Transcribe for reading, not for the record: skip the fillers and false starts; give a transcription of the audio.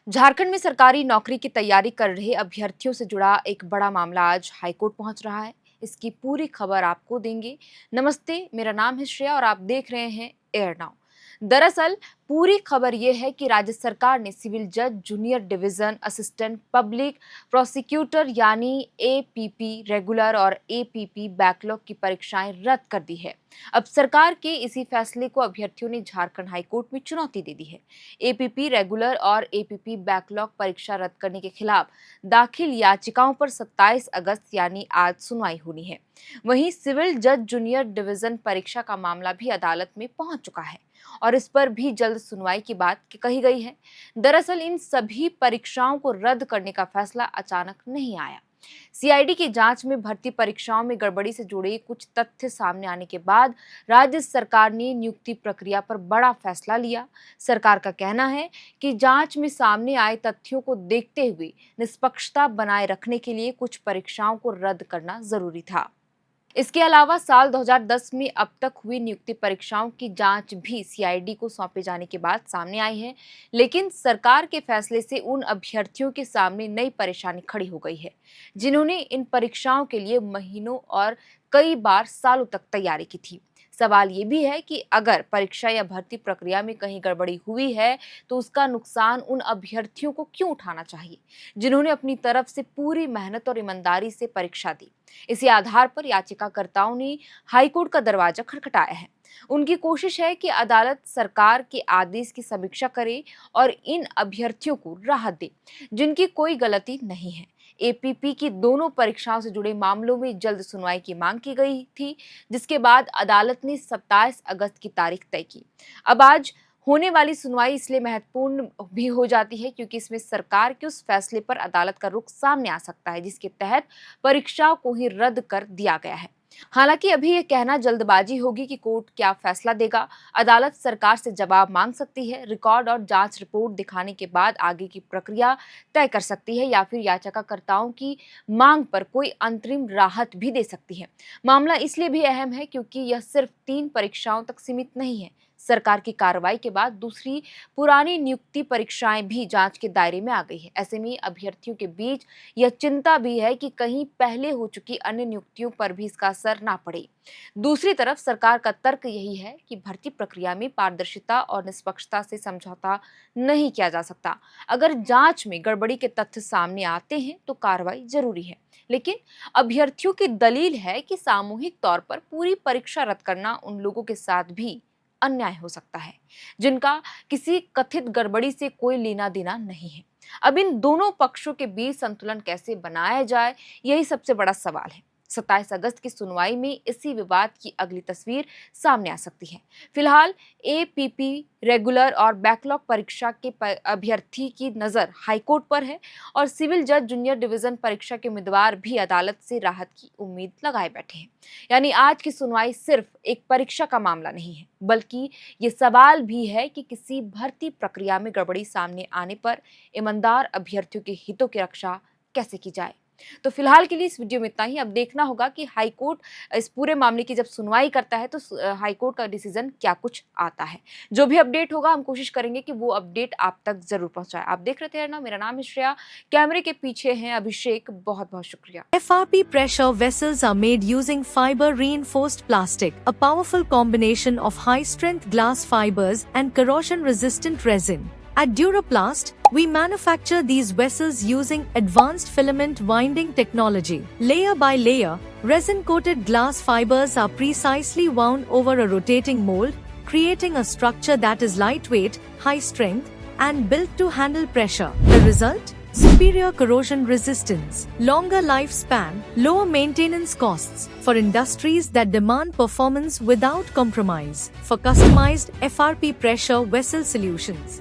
झारखंड में सरकारी नौकरी की तैयारी कर रहे अभ्यर्थियों से जुड़ा एक बड़ा मामला आज हाईकोर्ट पहुंच रहा है। इसकी पूरी खबर आपको देंगे। नमस्ते, मेरा नाम है श्रेया और आप देख रहे हैं एयर नाउ। दरअसल पूरी खबर यह है कि राज्य सरकार ने सिविल जज junior division assistant public prosecutor यानी एपीपी रेगुलर और एपीपी बैकलॉग की परीक्षाएं रद्द कर दी है। अब सरकार के इसी फैसले को अभ्यर्थियों ने झारखंड हाईकोर्ट में चुनौती दे दी है। एपीपी रेगुलर और एपीपी बैकलॉग परीक्षा रद्द करने के खिलाफ दाखिल याचिकाओं पर 27 अगस्त यानी आज सुनवाई होनी है। वहीं सिविल जज जूनियर डिवीजन परीक्षा का मामला भी अदालत में पहुंच चुका है और इस पर भी जल्द सुनवाई की बात कही गई है। दरअसल इन सभी परीक्षाओं को रद्द करने का फैसला अचानक नहीं आया। सीआईडी की जांच में भर्ती परीक्षाओं में गड़बड़ी से जुड़े कुछ तथ्य सामने आने के बाद राज्य सरकार ने नियुक्ति प्रक्रिया पर बड़ा फैसला लिया। सरकार का कहना है कि जांच में सामने आए तथ्यों को देखते हुए निष्पक्षता बनाए रखने के लिए कुछ परीक्षाओं को रद्द करना जरूरी था। इसके अलावा साल 2010 में अब तक हुई नियुक्ति परीक्षाओं की जांच भी सीआईडी को सौंपे जाने के बाद सामने आई है, लेकिन सरकार के फैसले से उन अभ्यर्थियों के सामने नई परेशानी खड़ी हो गई है जिन्होंने इन परीक्षाओं के लिए महीनों और कई बार सालों तक तैयारी की थी। सवाल ये भी है कि अगर परीक्षा या भर्ती प्रक्रिया में कहीं गड़बड़ी हुई है तो उसका नुकसान उन अभ्यर्थियों को क्यों उठाना चाहिए जिन्होंने अपनी तरफ से पूरी मेहनत और ईमानदारी से परीक्षा दी। इसी आधार पर याचिकाकर्ताओं ने हाईकोर्ट का दरवाजा खटखटाया है। उनकी कोशिश है कि अदालत सरकार के आदेश की समीक्षा करे और इन अभ्यर्थियों को राहत दे जिनकी कोई गलती नहीं है। एपीपी की दोनों परीक्षाओं से जुड़े मामलों में जल्द सुनवाई की मांग की गई थी, जिसके बाद अदालत ने 27 अगस्त की तारीख तय की। अब आज होने वाली सुनवाई इसलिए महत्वपूर्ण भी हो जाती है क्योंकि इसमें सरकार के उस फैसले पर अदालत का रुख सामने आ सकता है जिसके तहत परीक्षाओं को ही रद्द कर दिया गया है। हालांकि अभी ये कहना जल्दबाजी होगी कि कोर्ट क्या फैसला देगा। अदालत सरकार से जवाब मांग सकती है, रिकॉर्ड और जांच रिपोर्ट दिखाने के बाद आगे की प्रक्रिया तय कर सकती है या फिर याचिकाकर्ताओं की मांग पर कोई अंतरिम राहत भी दे सकती है। मामला इसलिए भी अहम है क्योंकि यह सिर्फ 3 परीक्षाओं तक सीमित नहीं है। सरकार की कार्रवाई के बाद दूसरी पुरानी नियुक्ति परीक्षाएं भी जांच के दायरे में आ गई है। ऐसे में अभ्यर्थियों के बीच यह चिंता भी है कि कहीं पहले हो चुकी अन्य नियुक्तियों पर भी इसका असर ना पड़े। दूसरी तरफ सरकार का तर्क यही है कि भर्ती प्रक्रिया में पारदर्शिता और निष्पक्षता से समझौता नहीं किया जा सकता। अगर जांच में गड़बड़ी के तथ्य सामने आते हैं तो कार्रवाई जरूरी है, लेकिन अभ्यर्थियों की दलील है कि सामूहिक तौर पर पूरी परीक्षा रद्द करना उन लोगों के साथ भी अन्याय हो सकता है जिनका किसी कथित गड़बड़ी से कोई लेना देना नहीं है। अब इन दोनों पक्षों के बीच संतुलन कैसे बनाया जाए, यही सबसे बड़ा सवाल है। 27 अगस्त की सुनवाई में इसी विवाद की अगली तस्वीर सामने आ सकती है। फिलहाल एपीपी रेगुलर और बैकलॉग परीक्षा के अभ्यर्थी की नजर हाईकोर्ट पर है और सिविल जज जूनियर डिवीजन परीक्षा के उम्मीदवार भी अदालत से राहत की उम्मीद लगाए बैठे हैं। यानी आज की सुनवाई सिर्फ एक परीक्षा का मामला नहीं है, बल्कि ये सवाल भी है कि किसी भर्ती प्रक्रिया में गड़बड़ी सामने आने पर ईमानदार अभ्यर्थियों के हितों की रक्षा कैसे की जाए। तो फिलहाल के लिए इस वीडियो में इतना ही। अब देखना होगा कि हाईकोर्ट इस पूरे मामले की जब सुनवाई करता है तो हाईकोर्ट का डिसीजन क्या कुछ आता है। जो भी अपडेट होगा हम कोशिश करेंगे कि वो अपडेट आप तक जरूर पहुंचाए। आप देख रहे थे ना, मेरा नाम है श्रेया, कैमरे के पीछे हैं अभिषेक। बहुत बहुत शुक्रिया। FRP pressure vessels are made using fiber reinforced plastic, a powerful combination of high strength glass fibers and corrosion resistant resin. At Duraplast, we manufacture these vessels using advanced filament winding technology. Layer by layer, resin-coated glass fibers are precisely wound over a rotating mold, creating a structure that is lightweight, high strength, and built to handle pressure. The result? Superior corrosion resistance, longer lifespan, lower maintenance costs for industries that demand performance without compromise. For customized FRP pressure vessel solutions,